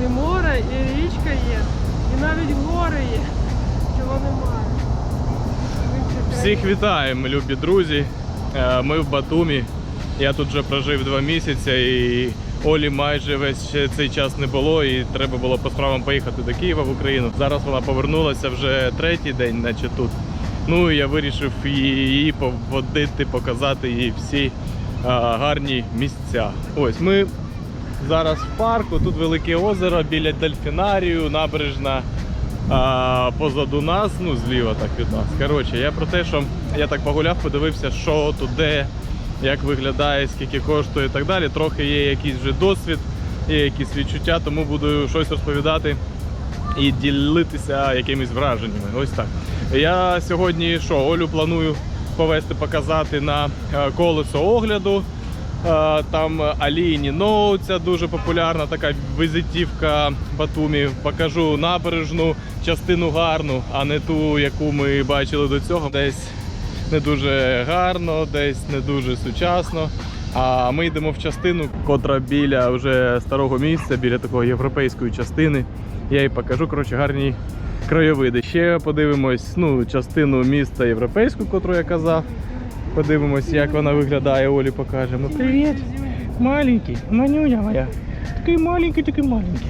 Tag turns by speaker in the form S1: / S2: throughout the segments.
S1: І море, і річка є, і навіть гори є. Чого немає.
S2: Всіх вітаємо, любі друзі. Ми в Батумі. Я тут вже прожив 2 місяці і Олі майже весь цей час не було, і треба було по справам поїхати до Києва в Україну. Зараз вона повернулася вже 3-й день, наче тут. Ну і я вирішив її поводити, показати їй всі гарні місця. Ось ми зараз в парку, тут велике озеро біля дельфінарію, набережна позаду нас, ну зліва так від нас. Коротше, я про те, що я так погуляв, подивився, що тут, де, як виглядає, скільки коштує і так далі. Трохи є якийсь вже досвід, є якісь відчуття, тому буду щось розповідати і ділитися якимись враженнями. Ось так. Я сьогодні Олю планую повезти, показати на колесо огляду. Там Аліні Ноу, ця дуже популярна така візитівка Батумі. Покажу набережну, частину гарну, а не ту, яку ми бачили до цього. Десь не дуже гарно, десь не дуже сучасно. А ми йдемо в частину, котра біля вже старого місця, біля такої європейської частини. Я їй покажу, коротше, гарні краєвиди. Ще подивимось, частину міста європейську, котру я казав. Подивимось, як вона виглядає, Олі покажемо. Привіт! Маленький, манюня моя. Такий маленький, такий маленький.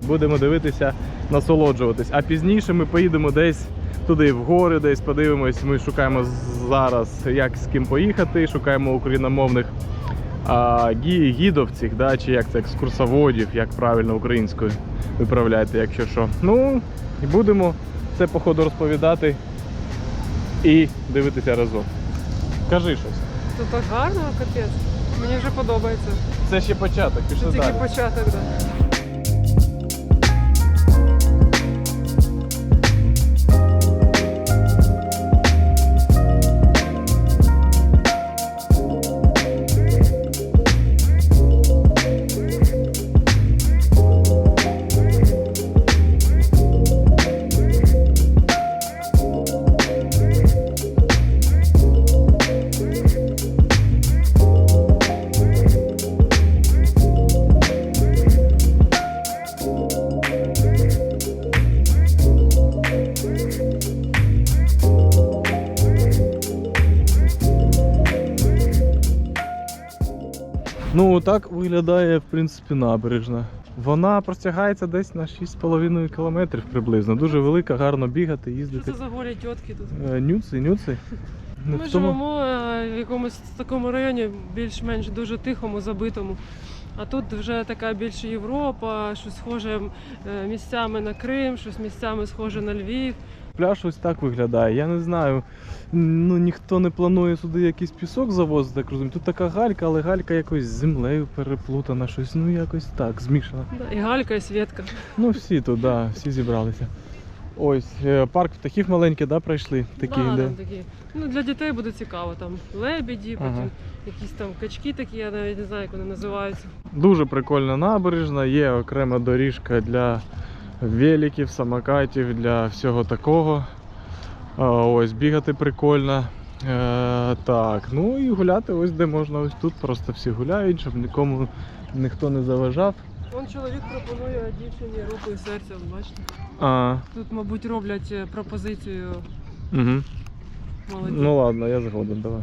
S2: Будемо дивитися, насолоджуватись. А пізніше ми поїдемо десь туди, в гори, десь подивимось. Ми шукаємо зараз, як з ким поїхати. Шукаємо україномовних гідовців, чи як це, екскурсоводів, як правильно українською виправляйте, якщо що. Ну, і будемо це по ходу розповідати і дивитися разом. Кажи щось.
S1: Тут так гарно, капець. Мені вже подобається.
S2: Це ще початок, пішли
S1: Це
S2: далі.
S1: тільки початок, так.
S2: Ну, так виглядає, в принципі, набережна. Вона простягається десь на 6,5 кілометрів приблизно. Дуже велика, гарно бігати, їздити.
S1: Що це за голі тітки тут?
S2: Нюци.
S1: Ми живемо в якомусь такому районі, більш-менш дуже тихому, забитому. А тут вже така більше Європа, щось схоже місцями на Крим, щось місцями схоже на Львів.
S2: Пляж ось так виглядає. Я не знаю, ніхто не планує сюди якийсь пісок завозити, так розумію. Тут така галька, але галька якось з землею переплутана, щось, якось так, змішана.
S1: Да, і галька, і Свєтка.
S2: Всі тут, всі зібралися. Ось, парк птахів маленький, пройшли? Такі,
S1: такі. Для дітей буде цікаво, там лебеді, потім якісь там качки такі, я навіть не знаю, як вони називаються.
S2: Дуже прикольна набережна, є окрема доріжка для великів, самокатів, для всього такого. Ось, бігати прикольно. Так, і гуляти ось де можна, ось тут просто всі гуляють, щоб нікому ніхто не заважав.
S1: Вон чоловік пропонує дівчині руку і серце, бачите? Тут, мабуть, роблять пропозицію. Молоді.
S2: Ну ладно, я згоден, давай.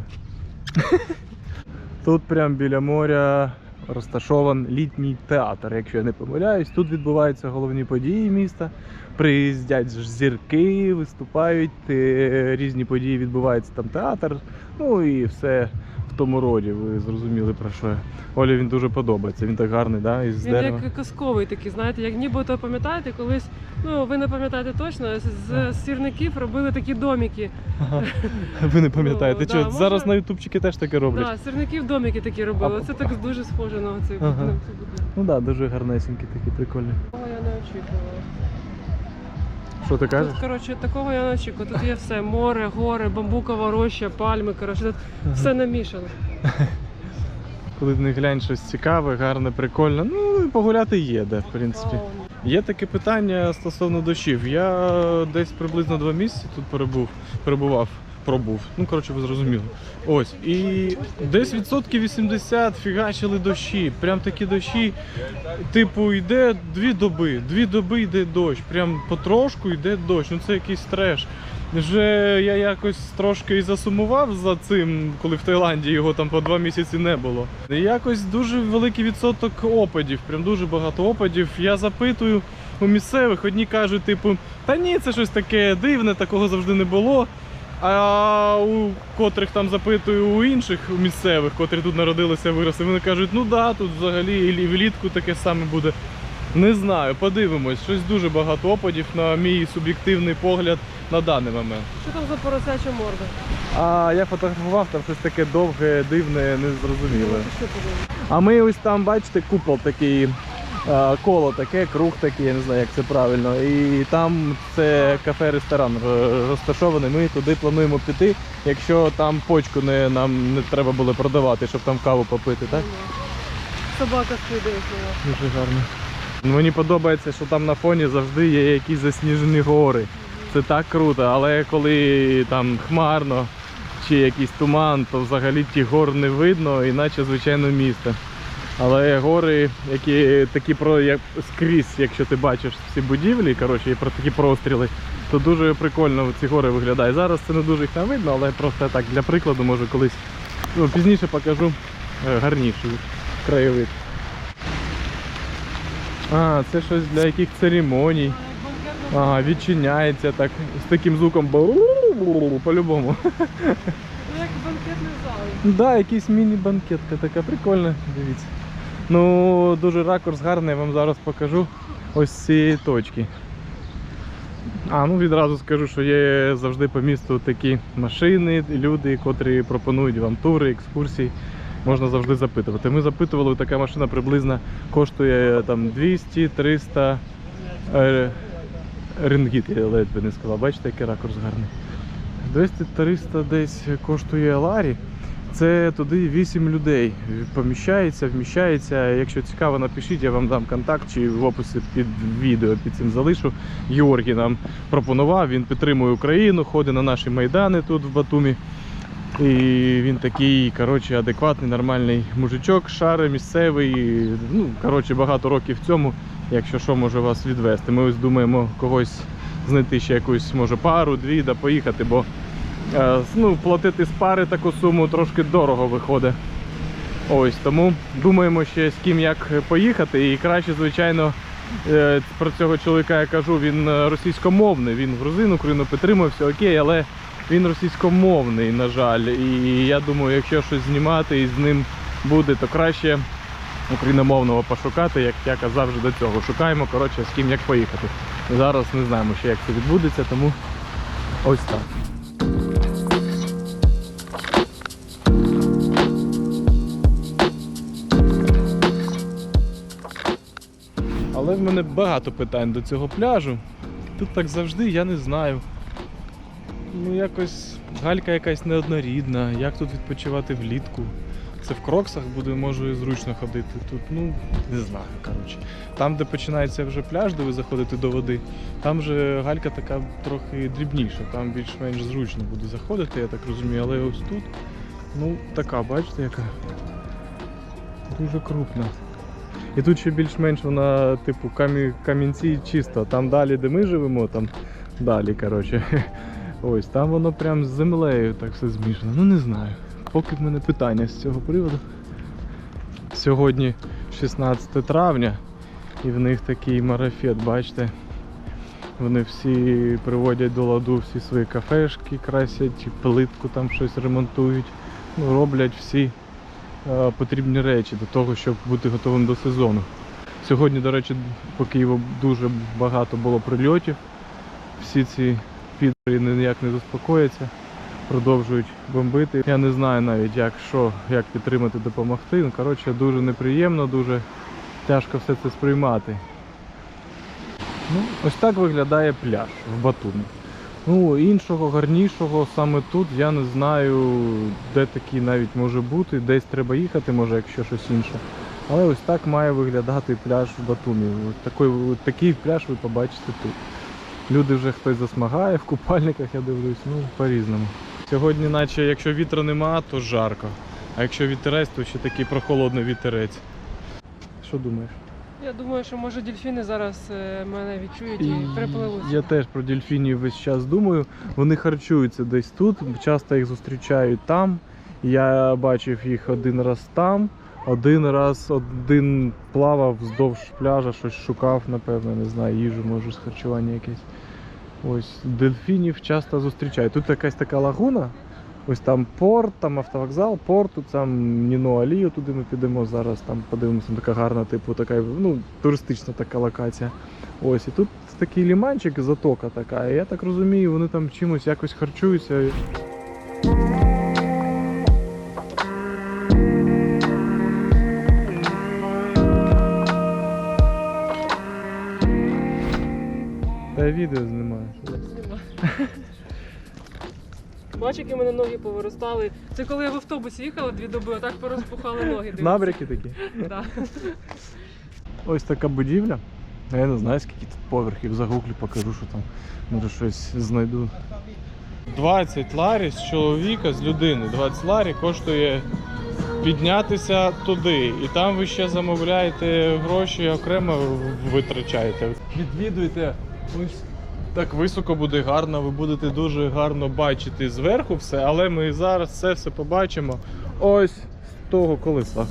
S2: Тут прямо біля моря розташований літній театр, якщо я не помиляюсь. Тут відбуваються головні події міста. Приїздять зірки, виступають, різні події відбуваються, там театр, і все в тому роді, ви зрозуміли про що я. Олі він дуже подобається, він так гарний, із дерева.
S1: Він як казковий такий, знаєте, як нібито пам'ятаєте, колись, ви не пам'ятаєте точно, з сірників робили такі домики.
S2: Ви не пам'ятаєте,
S1: що
S2: зараз на ютубчики теж таке роблять.
S1: Так, з сірників домики такі робили, це так дуже схоже на цей будинок.
S2: Ну так, дуже гарнесенькі такі, прикольні.
S1: Такого я не очікувала.
S2: Що ти кажеш?
S1: Тут, такого я не очікувала. Тут є все, море, гори, бамбукова роща, пальми, тут все намішано.
S2: Коли не глянь щось цікаве, гарне, прикольне, і погуляти є де, в принципі. Є таке питання стосовно дощів. Я десь приблизно 2 місяці тут перебував. пробув. Ну, коротше, ви зрозуміли. Ось. І десь 80% фігачили дощі. Прям такі дощі. Типу, йде 2 доби. 2 доби йде дощ. Прям потрошку йде дощ. Ну це якийсь треш. Вже я якось трошки і засумував за цим, коли в Таїланді його там по 2 місяці не було. І якось дуже великий відсоток опадів, прям дуже багато опадів. Я запитую у місцевих, одні кажуть, типу, та ні, це щось таке дивне, такого завжди не було. А у котрих там запитую у інших, у місцевих, котрі тут народилися, виросли, вони кажуть, ну да, тут взагалі і влітку таке саме буде. Не знаю, подивимось. Щось дуже багато опадів, на мій суб'єктивний погляд, на даний момент.
S1: Що там за поросяча морда?
S2: А я фотографував, там щось таке довге, дивне, незрозуміле.
S1: Що подивимось?
S2: А ми ось там, бачите, купол такий, коло таке, круг такий, я не знаю, як це правильно. І там це кафе-ресторан розташований. Ми туди плануємо піти, якщо там почку нам не треба було продавати, щоб там каву попити, так?
S1: Собака скидає.
S2: Дуже гарно. Мені подобається, що там на фоні завжди є якісь засніжені гори. Це так круто, але коли там хмарно чи якийсь туман, то взагалі ті гор не видно, іначе звичайно місто. Але гори, які такі як скрізь, якщо ти бачиш всі будівлі, коротше, і про такі простріли, то дуже прикольно ці гори виглядають. Зараз це не дуже їх там видно, але просто так для прикладу, може колись пізніше покажу гарніший краєвид. А, це щось для яких церемоній. Ага, відчиняється так, з таким звуком по-любому.
S1: Як банкетний зал.
S2: Да, якийсь міні-банкетка така, прикольна, дивіться. Ну, дуже ракурс гарний, я вам зараз покажу ось з цієї точки. Ну відразу скажу, що є завжди по місту такі машини, люди, котрі пропонують вам тури, екскурсії. Можна завжди запитувати. Ми запитували, така машина приблизно коштує там 200-300 рингіт, я ледве не сказав. Бачите, який ракурс гарний. 200-300 десь коштує Ларі. Це туди 8 людей. Вміщається. Якщо цікаво, напишіть, я вам дам контакт, чи в описі під відео під цим залишу. Георгій нам пропонував, він підтримує Україну, ходить на наші майдани тут в Батумі. І він такий, коротше, адекватний, нормальний мужичок, шари, місцевий. Ну, коротше, багато років в цьому, якщо що, може вас відвести. Ми ось думаємо когось знайти ще якусь, може, пару, дві, да поїхати, бо платити з пари таку суму трошки дорого виходить. Ось, тому думаємо ще з ким як поїхати. І краще, звичайно, про цього чоловіка я кажу, він російськомовний, він грузин, Україну підтримує, все окей, але він російськомовний, на жаль. І я думаю, якщо щось знімати і з ним буде, то краще україномовного пошукати, як я казав вже до цього. Шукаємо, коротше, з ким як поїхати. Зараз не знаємо ще, як це відбудеться, тому ось так. Але в мене багато питань до цього пляжу. Тут так завжди, я не знаю. Ну якось галька якась неоднорідна, як тут відпочивати влітку. Це в кроксах буде, може, зручно ходити. Тут, ну, не знаю, коротше. Там, де починається вже пляж, де ви заходите до води, там вже галька така трохи дрібніша, там більш-менш зручно буде заходити, я так розумію. Але ось тут, ну, така, бачите, яка дуже крупна. І тут ще більш-менш вона, типу, камінці чисто. Там далі, де ми живемо, там далі, коротше. Ось, там воно прям з землею так все змішано. Ну, не знаю. Поки в мене питання з цього приводу. Сьогодні 16 травня і в них такий марафет, бачите. Вони всі приводять до ладу всі свої кафешки, красять, плитку там щось ремонтують. Ну, роблять всі потрібні речі до того, щоб бути готовим до сезону. Сьогодні, до речі, по Києву дуже багато було прильотів. Всі ці підори ніяк не заспокояться, продовжують бомбити. Я не знаю навіть, як підтримати, допомогти. Ну, коротше, дуже неприємно, дуже тяжко все це сприймати. Ну, ось так виглядає пляж в Батумі. Ну, іншого, гарнішого саме тут я не знаю, де такий навіть може бути, десь треба їхати, може, якщо щось інше. Але ось так має виглядати пляж в Батумі. Такий пляж ви побачите тут. Люди вже хтось засмагає в купальниках, я дивлюсь, ну, по-різному. Сьогодні, наче, якщо вітру нема, то жарко. А якщо вітерець, то ще такий прохолодний вітерець. Що думаєш?
S1: Я думаю, що може дельфіни зараз мене відчують і припливуть.
S2: Я теж про дельфінів весь час думаю. Вони харчуються десь тут, часто їх зустрічають там. Я бачив їх один раз там, один плавав вздовж пляжа, щось шукав, напевно, не знаю, їжу, може, харчування якесь. Ось, дельфінів часто зустрічають. Тут якась така лагуна, ось там порт, там автовокзал, порт, тут там Ніно Алію, туди ми підемо зараз, там подивимося, така гарна, типу, така, ну, туристична така локація. Ось, і тут такий ліманчик, затока така, і я так розумію, вони там чимось якось харчуються. Та відео знімаю.
S1: Бачиш, які в мене ноги повиростали. Це коли я в автобусі їхала 2 доби, отак порозпухали ноги. дивіться.
S2: Набряки такі.
S1: Да.
S2: Ось така будівля. Я не знаю, скільки тут поверхів, загуглю, покажу, що там, може щось знайду. 20 ларі з чоловіка, з людини. 20 ларі коштує піднятися туди. І там ви ще замовляєте гроші, окремо витрачаєте. Відвідуйте, ось так високо буде гарно, ви будете дуже гарно бачити зверху все, але ми зараз це все побачимо ось з того колеса.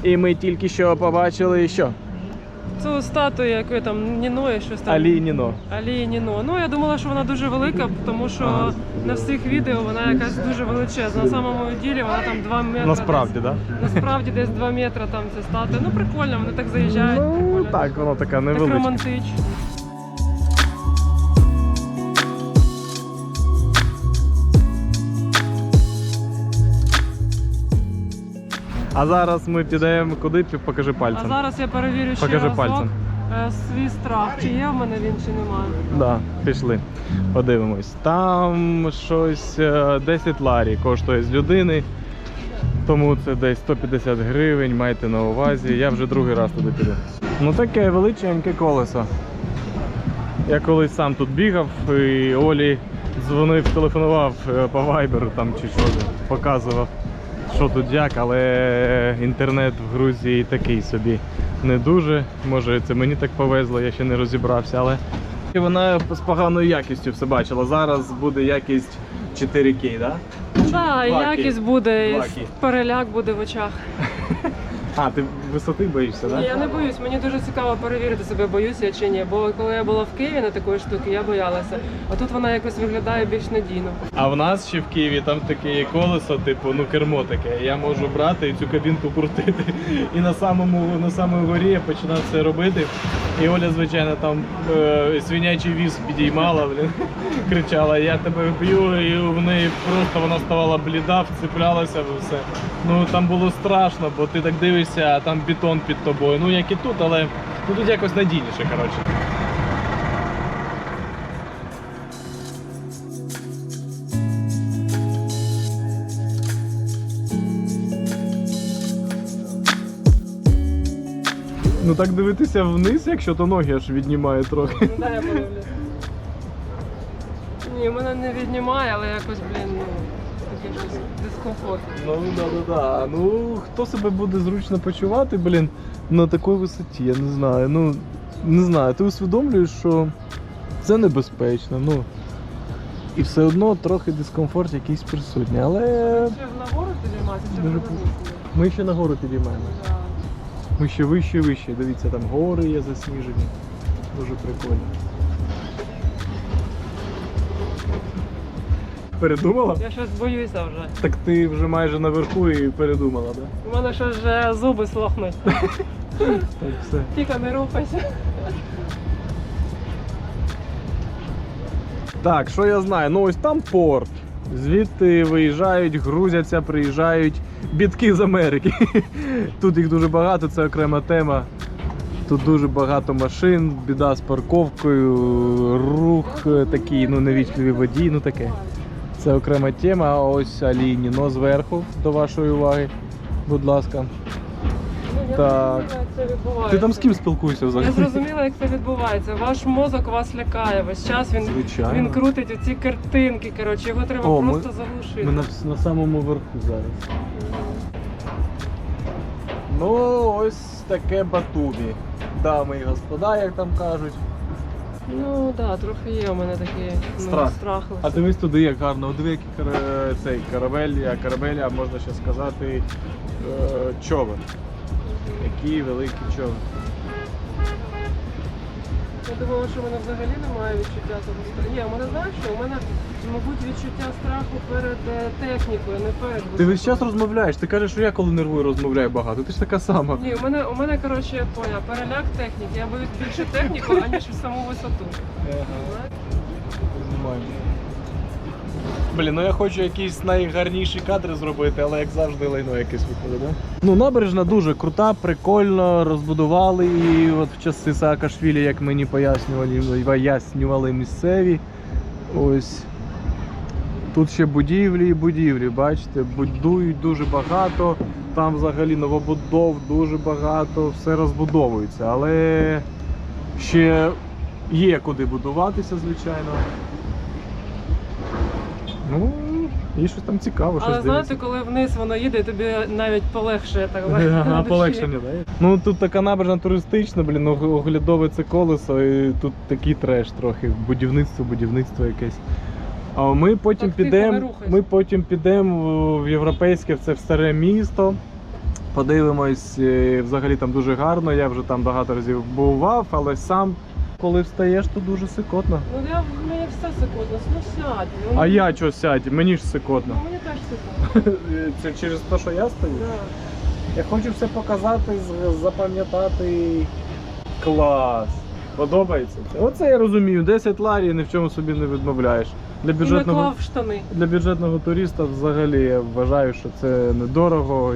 S2: І ми тільки що побачили що?
S1: Цю статую, якої там Ніно і щось там.
S2: Алії Ніно.
S1: Алії Ніно. Ну, я думала, що вона дуже велика, тому що на всіх відео вона якась дуже величезна. На самому ділі вона там 2 метри.
S2: Насправді, так?
S1: Да? Насправді десь 2 метри там ця статуя. Ну, прикольно, вони так заїжджають.
S2: Ну,
S1: прикольно.
S2: так, вона така
S1: Так
S2: невеличка.
S1: романтично.
S2: А зараз ми підемо куди? Покажи
S1: А
S2: пальцем.
S1: зараз я перевірю ще
S2: Покажи
S1: разок
S2: пальцем.
S1: свій страх. Чи є в мене він, чи немає.
S2: Да, пішли. Подивимось. Там щось 10 ларі коштує з людини. Тому це десь 150 гривень, майте на увазі. Я вже другий раз туди піду. Ну таке величеньке колесо. Я колись сам тут бігав і Олі дзвонив, телефонував по вайберу там чи що, показував, що тут як, але інтернет в Грузії такий собі не дуже. Може це мені так повезло, я ще не розібрався, але вона з поганою якістю все бачила. Зараз буде якість 4К, да?
S1: Так, якість буде, і
S2: 2К.
S1: переляк буде в очах.
S2: А, ти висоти боїшся,
S1: Ні,
S2: так?
S1: я не боюсь, мені дуже цікаво перевірити себе, боюсь я чи ні. Бо коли я була в Києві на такої штуки, я боялася. А тут вона якось виглядає більш надійно.
S2: А в нас ще в Києві там таке колесо, типу, ну кермо таке. Я можу брати і цю кабінку крутити. І на самій горі я починав це робити. І Оля, звичайно, там свинячий віз підіймала, блін, кричала: я тебе вб'ю, і в неї просто вона ставала бліда, вцеплялася в все. Ну там було страшно, бо ти так дивишся, а там бетон під тобою. Ну як і тут, але ну, тут якось надійніше, коротше. Ну так дивитися вниз, якщо то ноги аж віднімає трохи.
S1: Ну дай я подивлюсь. Ні, мене не віднімає, але якось, блін, ну, таке щось дискомфорт.
S2: Ну да. Ну хто себе буде зручно почувати, блін, на такій висоті, я не знаю. Ну не знаю, ти усвідомлюєш, що це небезпечно, ну і все одно трохи дискомфорт якийсь присутній, але
S1: Ще нагору підійматися, чи
S2: Дуже
S1: вже вниз?
S2: ми ще нагору підіймаємо.
S1: Да.
S2: Ми ще вище, дивіться, там гори є засніжені. Дуже прикольно. Передумала?
S1: Я щось боюся вже.
S2: Так ти вже майже наверху і передумала, так?
S1: У мене щось вже зуби слохнуть.
S2: Так, все.
S1: Тільки не рухайся.
S2: Так, що я знаю? Ну ось там порт. Звідти виїжджають, грузяться, приїжджають бідки з Америки. Тут їх дуже багато, це окрема тема. Тут дуже багато машин, біда з парковкою, рух такий, ну невічливий водій, ну таке. Це окрема тема, а ось Алії Ніно зверху, до вашої уваги, будь ласка.
S1: Ну Я
S2: Так.
S1: зрозуміла, як це відбувається.
S2: Ти там з ким спілкуєшся взагалі?
S1: Я зрозуміла, як це відбувається. Ваш мозок вас лякає. Весь час
S2: Звичайно.
S1: він крутить оці картинки. Коротше, його треба
S2: О, ми-
S1: просто заглушити.
S2: Ми на самому верху зараз. Ну, ось таке Батумі. Дами і господа, як там кажуть.
S1: Ну так, да, трохи є у мене такий
S2: Страх.
S1: страх.
S2: А дивись туди, як гарно. От диви, який цей корабель, а можна ще сказати, човен. Який великий човен.
S1: Я думала, що в мене взагалі немає відчуття того страху. Ні, у мене знаєш що? У мене, мабуть, відчуття страху перед технікою, не перед
S2: Ти весь час
S1: висотою.
S2: розмовляєш, ти кажеш, що я коли нервую розмовляю багато. Ти ж така сама.
S1: Ні, у мене, коротше, я поняла, переляк техніки. Я боюсь більше техніку, аніж саму висоту.
S2: Знімаємо. Блін, ну я хочу якісь найгарніші кадри зробити, але як завжди лайно якесь виходить, да? Ну, набережна дуже крута, прикольно, розбудували її от в часи Саакашвілі, як мені пояснювали місцеві. Ось. Тут ще будівлі і будівлі, бачите, будують дуже багато, там взагалі новобудов дуже багато, все розбудовується, але ще є куди будуватися, звичайно. Ну, і щось там цікаво, щось
S1: Але знаєте,
S2: дивиться.
S1: коли вниз воно їде, тобі навіть полегшає так.
S2: Ага,
S1: на душі.
S2: полегшення, так? Ну тут така набережна туристична, блін, оглядове це колесо, і тут такий треш трохи, будівництво якесь. А ми потім
S1: Так, тихо, не
S2: підемо,
S1: рухайся.
S2: в європейське, в старе місто. Подивимось, взагалі там дуже гарно, я вже там багато разів бував, але сам, коли встаєш, то дуже сикотно.
S1: Ну мені все секундно, ну сядь. Ну,
S2: А я чого сядь? Мені ж сикотно.
S1: Ну мені теж секундно.
S2: Це через те, що я стою?
S1: Да.
S2: Я хочу все показати, запам'ятати. Клас! Подобається? Оце я розумію, 10 ларі ні в чому собі не відмовляєш.
S1: І наклав штани.
S2: Для бюджетного туриста взагалі я вважаю, що це недорого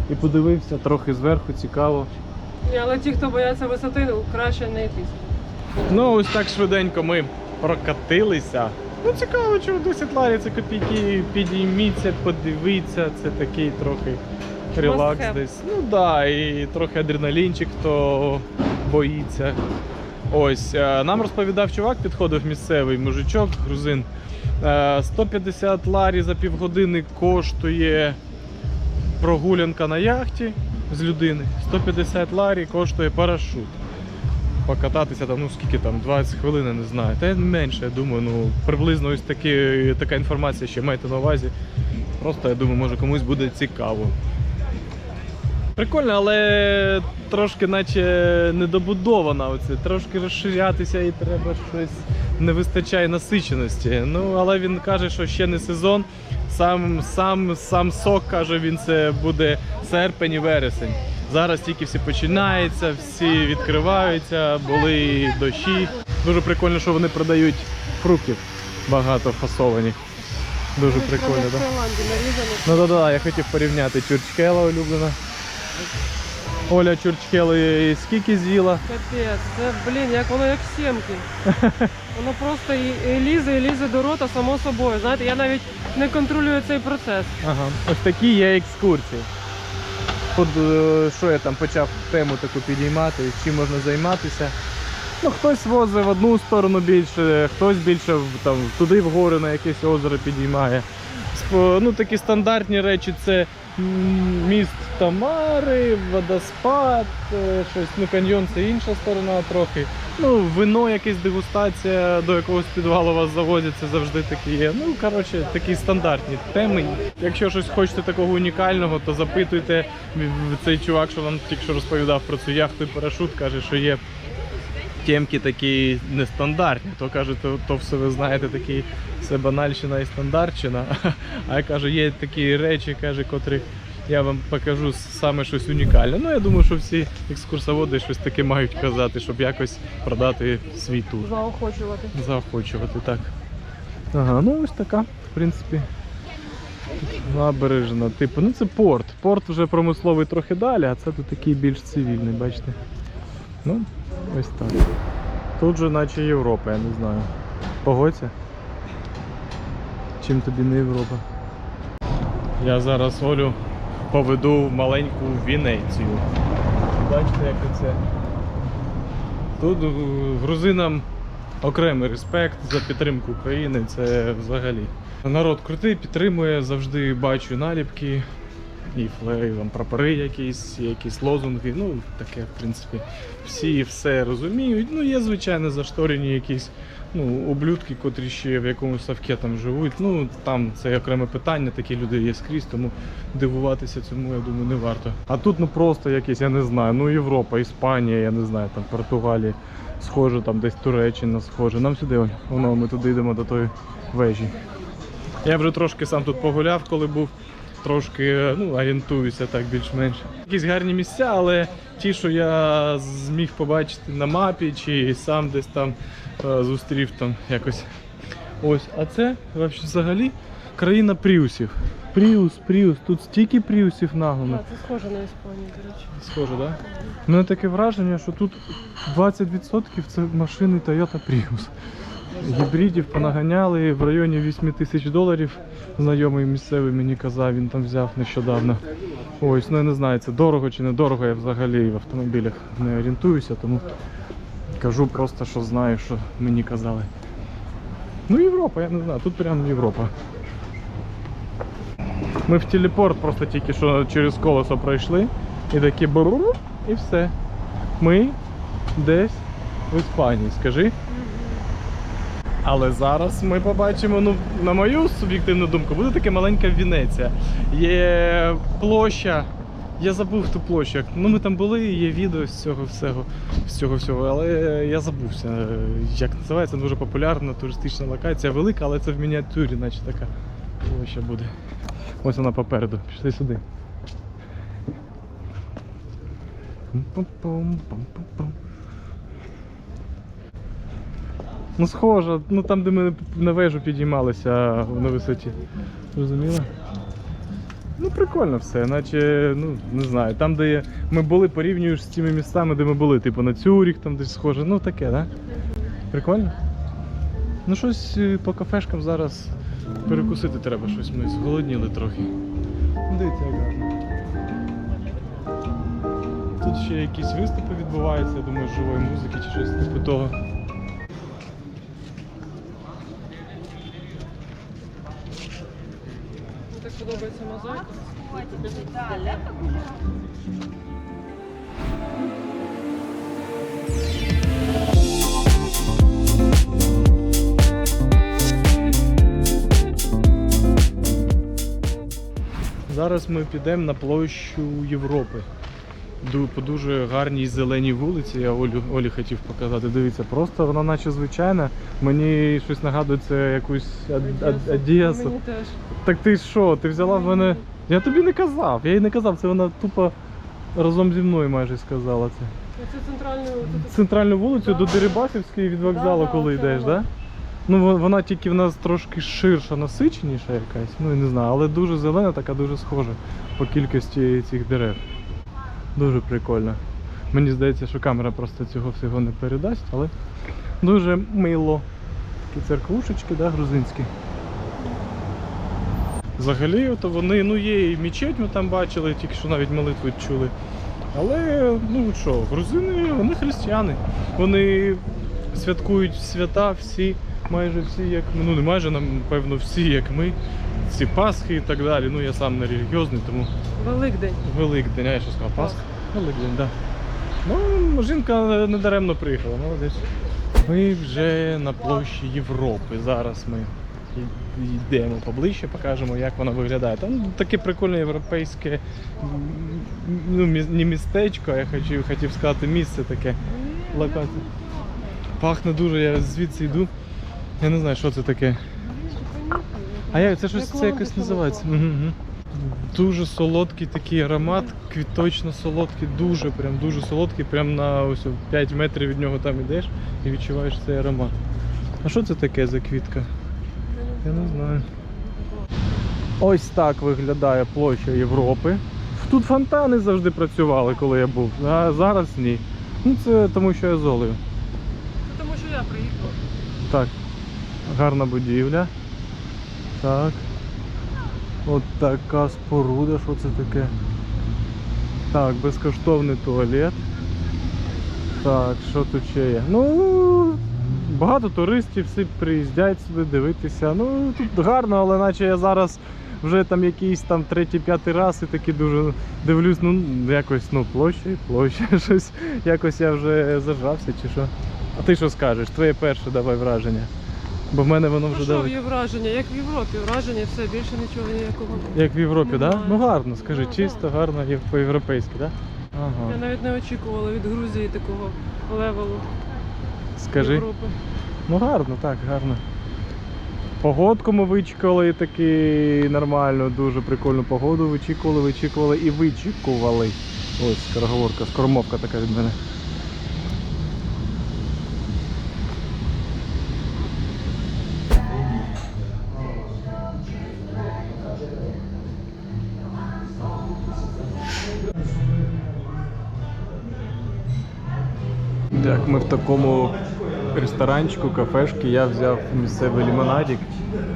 S2: і подивився трохи зверху, цікаво.
S1: Ні, але ті, хто бояться висоти, краще не йтись.
S2: Ну ось так швиденько ми прокатилися. Ну цікаво, чого 10 ларі, це копійки, підійміться, подивіться, це такий трохи релакс
S1: have.
S2: десь. Ну да, і трохи адреналінчик, хто боїться. Ось, нам розповідав чувак, підходив місцевий мужичок, грузин. 150 ларі за півгодини коштує прогулянка на яхті з людини. 150 ларі коштує парашут. Покататися там, ну скільки там, 20 хвилин, я не знаю. Та менше, я думаю, ну приблизно ось така інформація ще маєте на увазі. Просто, я думаю, може комусь буде цікаво. Прикольно, але трошки наче недобудована. Оце. Трошки розширятися і треба щось, не вистачає насиченості. Ну, але він каже, що ще не сезон. Сам сок, каже він, це буде серпень і вересень. Зараз тільки всі починається, всі відкриваються, були і дощі. Дуже прикольно, що вони продають фруктів багато фасовані. Дуже прикольно, так? Ну да, я хотів порівняти. Чурчхела улюблена. Оля чурчхели скільки з'їла?
S1: Капець, це, блін, як воно як сімки. Воно просто і лізе до рота само собою. Знаєте, я навіть не контролюю цей процес.
S2: Ага. Ось такі є екскурсії. От що я там почав тему таку підіймати, чим можна займатися. Ну, хтось возить в одну сторону більше, хтось більше там, туди в гори на якесь озеро підіймає. Ну, такі стандартні речі це міст Тамари, водоспад, щось, ну каньйон це інша сторона трохи. Ну, вино, якась дегустація, до якогось підвалу вас завозять, це завжди такі є. Ну, коротше, такі стандартні теми. Якщо щось хочете такого унікального, то запитуйте цей чувак, що вам тільки що розповідав про цю яхту і парашут, каже, що є темки такі нестандартні, то каже, то все ви знаєте, такі все банальщина і стандартщина. А я кажу, є такі речі, каже, котрі я вам покажу саме щось унікальне. Ну, я думаю, що всі екскурсоводи щось таке мають казати, щоб якось продати свій тур.
S1: Заохочувати.
S2: Заохочувати, так. Ага, ну ось така, в принципі, набережна. Типу, ну це порт. Порт вже промисловий трохи далі, а це тут такий більш цивільний, бачите. Ну, ось так. Тут же наче Європа, я не знаю. Погодься. Чим тобі не Європа? Я зараз Олю поведу в маленьку Венецію. бачите, як це. Тут грузинам окремий респект за підтримку України, це взагалі. Народ крутий, підтримує, завжди бачу наліпки, і там прапори якісь лозунги, ну таке, в принципі, всі все розуміють. Ну, є, звичайно, зашторені якісь ублюдки, котрі ще в якомусь совке там живуть. Ну, там це окреме питання, такі люди є скрізь, тому дивуватися цьому, я думаю, не варто. А тут просто якісь, я не знаю, Європа, Іспанія, я не знаю, там Португалія, схоже, там десь Туреччина схоже. Нам сюди, воно, ми туди йдемо до тої вежі. Я вже трошки сам тут погуляв, коли був. Трошки орієнтуюся так більш-менш. Якісь гарні місця, але ті, що я зміг побачити на мапі, чи сам десь там зустрів там якось. Ось, а це взагалі країна пріусів. Пріус, тут стільки пріусів нагло.
S1: Це схоже на Іспанію, до речі.
S2: Схоже, так? Да? У мене таке враження, що тут 20% це машини Toyota Prius. Гібридів понаганяли в районі $8000. Знайомий місцевий мені казав, він там взяв нещодавно. Ось, я не знаю, це дорого чи не дорого, я взагалі в автомобілях не орієнтуюся, тому кажу просто, що знаю, що мені казали. Європа, я не знаю, тут прямо Європа. Ми в телепорт просто тільки що через колесо пройшли, і такі буру, і все. Ми десь в Іспанії, скажи. Але зараз ми побачимо, на мою суб'єктивну думку, буде така маленька Венеція. Є площа, я забув ту площу, ми там були, є відео з цього всього, але я забувся, як називається, дуже популярна туристична локація, велика, але це в мініатюрі, наче така площа буде. Ось вона попереду, пішли сюди. Схоже, там, де ми на вежу підіймалися на висоті. Розуміла? Прикольно все, наче, не знаю, там, де ми були, порівнюєш з тими містами, де ми були, типу на Цюріх, там десь схоже, таке, да? Прикольно? Щось по кафешкам зараз перекусити треба, щось ми зголодніли трохи. Дивіться, як гарно. Тут ще якісь виступи відбуваються, я думаю, живої музики чи щось типу того.
S1: Так подобається мозаїка.
S2: Зараз ми підемо на площу Європи. По дуже гарній зеленій вулиці, я Олі хотів показати. Дивіться, просто вона наче звичайна. Мені щось нагадує, це якусь Одесу.
S1: Мені теж.
S2: Так ти що, ти взяла в мене... Я тобі не казав, я їй не казав, це вона тупо разом зі мною майже сказала це.
S1: Це
S2: центральну вулицю до Дерибасівської від вокзалу, коли йдеш, так? Да? Вона тільки в нас трошки ширша, насиченіша якась, я не знаю, але дуже зелена, така дуже схожа по кількості цих дерев. Дуже прикольно. Мені здається, що камера просто цього всього не передасть, але дуже мило. Такі церквушечки, да, грузинські. Взагалі, вони, є і мечеть ми там бачили, тільки що навіть молитву чули. Але, грузини, вони християни. Вони святкують свята всі, майже всі, як ми, не майже, напевно, всі, як ми. Ці Пасхи і так далі. Я сам не релігіозний, тому...
S1: Великдень.
S2: Великдень, а я що сказав, Пасха? Великдень, так. Да. Жінка недаремно приїхала, молодець. Ми вже на площі Європи. Зараз ми йдемо поближче, покажемо, як вона виглядає. Там таке прикольне європейське, не містечко, я хотів сказати місце таке, локація. Пахне дуже, я звідси йду. Я не знаю, що це таке. А це щось, це якось називається. Дуже солодкий такий аромат, квіточно-солодкий, дуже солодкий, прям на ось 5 метрів від нього там ідеш і відчуваєш цей аромат. А що це таке за квітка? Я не знаю. Ось так виглядає площа Європи. Тут фонтани завжди працювали, коли я був, а зараз ні. Це тому, що я з Олею.
S1: Тому що я приїхала.
S2: Так, гарна будівля. Так. От така споруда, що це таке? Так, безкоштовний туалет. Так, що тут ще є? Ну, багато туристів, всі приїздять сюди дивитися. Ну, тут гарно, але наче я зараз вже там якийсь там 3-5 раз і таки дуже дивлюсь, ну, якось, ну, площа, щось, якось я вже зажрався чи що. А ти що скажеш? Твоє перше давай враження. Бо в мене воно вже
S1: Що
S2: давай.
S1: є враження, як в Європі, враження, все, більше нічого ніякого.
S2: Як в Європі, так? Да?
S1: Немає.
S2: Ну гарно, скажи,
S1: Да,
S2: чисто, гарно, як по-європейськи, так? Да? Ага.
S1: Я навіть не очікувала від Грузії такого левелу
S2: Скажи.
S1: Європи.
S2: Ну гарно, так, гарно. Погодку ми вичікували таки нормально, дуже прикольну погоду вичікували і вичікували. Ось скороговорка, скоромовка така від мене. Так, ми в такому ресторанчику, кафешки, я взяв місцевий лимонадик,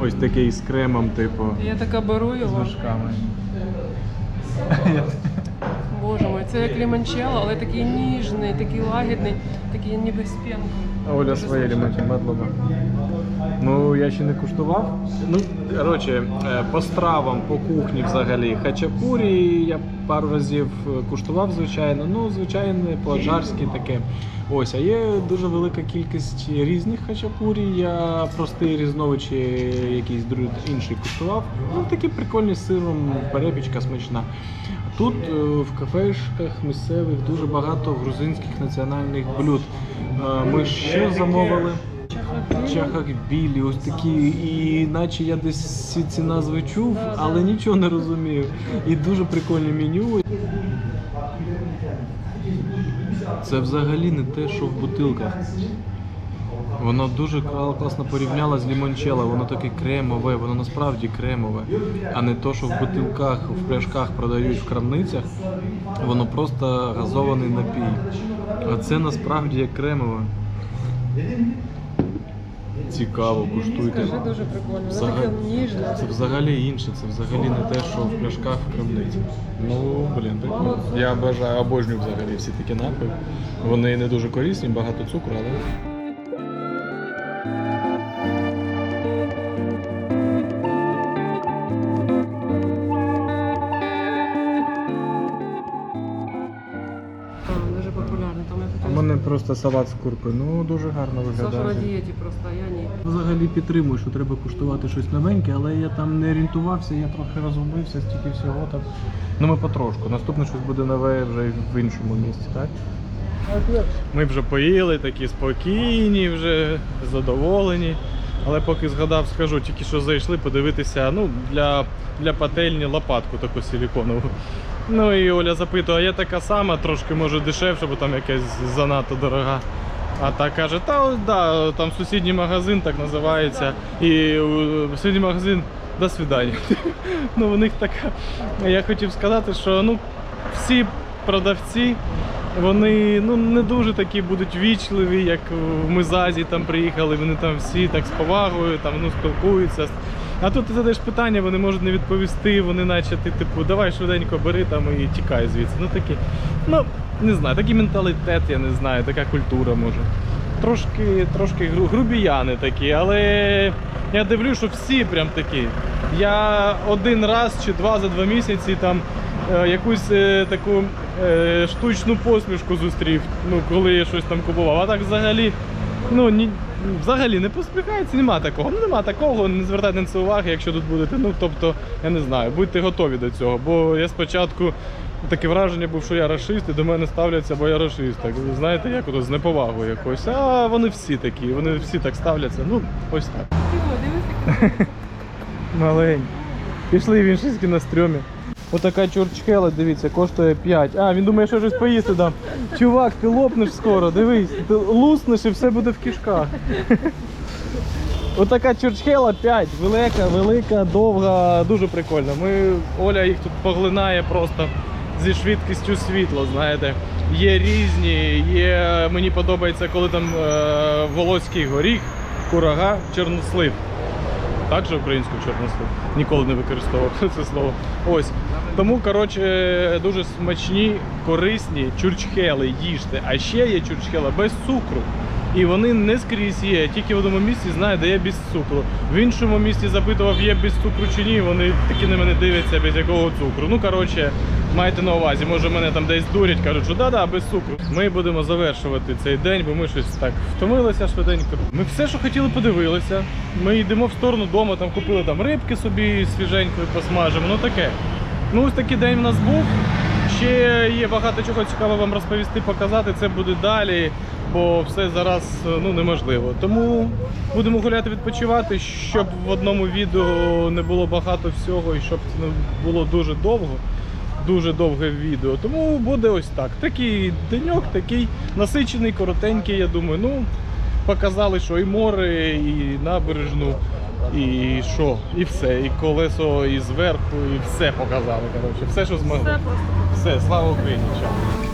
S2: ось такий з кремом, типу,
S1: Я така беру
S2: з
S1: його.
S2: вершками.
S1: Боже мой, це як лімончелло, але такий ніжний, такий лагідний, такий ніби з пінкою.
S2: А Оля
S1: Дуже
S2: своє
S1: смачно.
S2: лимончелло. Ну, я ще не куштував. Ну, коротше, по стравам, по кухні взагалі. Хачапурі я пару разів куштував, звичайно. Ну, звичайне, по-аджарськи таке. Ось, а є дуже велика кількість різних хачапурі. Я простий різновид чи якийсь інший куштував. Ну, такі прикольні з сиром, перепічка смачна. Тут в кафешках місцевих дуже багато грузинських національних блюд. Ми ще замовили чахак-білі, ось такі, і наче я десь всі ці назви чув, але нічого не розумію. І дуже прикольне меню. Це взагалі не те, що в бутилках. Воно дуже класно порівняло з лімончелло, воно таке кремове, воно насправді кремове, а не то, що в бутилках, в пляшках продають в крамницях, воно просто газований напій. А це насправді як кремове. Цікаво, куштуйте.
S1: Скажи, дуже прикольно, воно таке ніжне.
S2: Це взагалі інше, це взагалі не те, що в пляшках в крамниці. Ну, блін, прикольно. Я обожнюю взагалі всі такі напої. Вони не дуже корисні, багато цукру, але...
S1: Дуже популярний, там я
S2: У
S1: хотіла.
S2: мене просто салат з куркою, ну дуже гарно
S1: Саша на
S2: виглядає.
S1: дієті просто, а я ні.
S2: Взагалі підтримую, що треба куштувати щось новеньке, але я там не орієнтувався, я трохи розгубився, стільки всього там. Ну ми потрошку, наступне щось буде нове вже в іншому місці, так? Ми вже поїли, такі спокійні, вже задоволені. Але поки згадав, скажу, тільки що зайшли подивитися, ну, для пательні лопатку таку силіконову. Ну і Оля запитує, а є така сама, трошки може дешевше, бо там якась занадто дорога. А та каже, та ось да, там сусідній магазин так називається. І сусідній магазин до свидання. Ну у них така. Я хотів сказати, що ну, всі продавці, вони ну, не дуже такі будуть вічливі, як ми з Азії там приїхали, вони там всі так з повагою там, ну, спілкуються. А тут ти задаєш питання, вони можуть не відповісти, вони наче ти типу, давай швиденько бери там і тікай звідси. Ну такі, ну не знаю, такий менталітет, я не знаю, така культура може. Трошки грубіяни такі, але я дивлюсь, що всі прям такі. Я один раз чи два за 2 місяці там якусь таку штучну посмішку зустрів, ну коли я щось там купував. А так взагалі, ну взагалі не посміхається, нема такого. Ну нема такого, не звертайте на це уваги, якщо тут будете. Ну тобто, я не знаю, будьте готові до цього. Бо я спочатку таке враження був, що я рашист, і до мене ставляться, бо я рашист. Так, знаєте, як ото з неповагою якось. А вони всі такі, вони всі так ставляться. Ну, ось так. Маленький. Пішли в інший на стрьомі. Отака чурчхела, дивіться, коштує 5. А, він думає, що щось поїсти дам. Чувак, ти лопнеш скоро, дивись, ти луснеш і все буде в кишках. Отака чурчхела 5. Велика, довга, дуже прикольна. Оля їх тут поглинає просто зі швидкістю світла, знаєте. Є різні, мені подобається, коли там волоський горіх, курага, чорнослив. так же українською чорнослив. Ніколи не використовував це слово. Ось. Тому, коротше, дуже смачні, корисні чурчхели їжте. А ще є чурчхела без цукру. І вони не скрізь є, тільки в одному місці знаю, де є без цукру. В іншому місці запитував, є без цукру чи ні, вони такі на мене дивляться, без якого цукру. Ну, коротше, майте на увазі, може мене там десь дурять, кажуть, що да-да, без цукру. Ми будемо завершувати цей день, бо ми щось так втомилися швиденько. Ми все, що хотіли, подивилися. Ми йдемо в сторону дому, там купили там рибки собі свіженької посмажимо, ну таке. Ну, ось такий день в нас був. Ще є багато чого цікавого вам розповісти, показати, це буде далі. Бо все зараз неможливо. Тому будемо гуляти, відпочивати, щоб в одному відео не було багато всього і щоб це не було дуже довго, дуже довге відео. Тому буде ось так. Такий деньок, такий насичений, коротенький, я думаю. Ну, показали, що і море, і набережну, і що, і все, і колесо, і зверху, і все показали. Коротше, все, що змогли.
S1: Все просто.
S2: Все, слава Україні! Чао.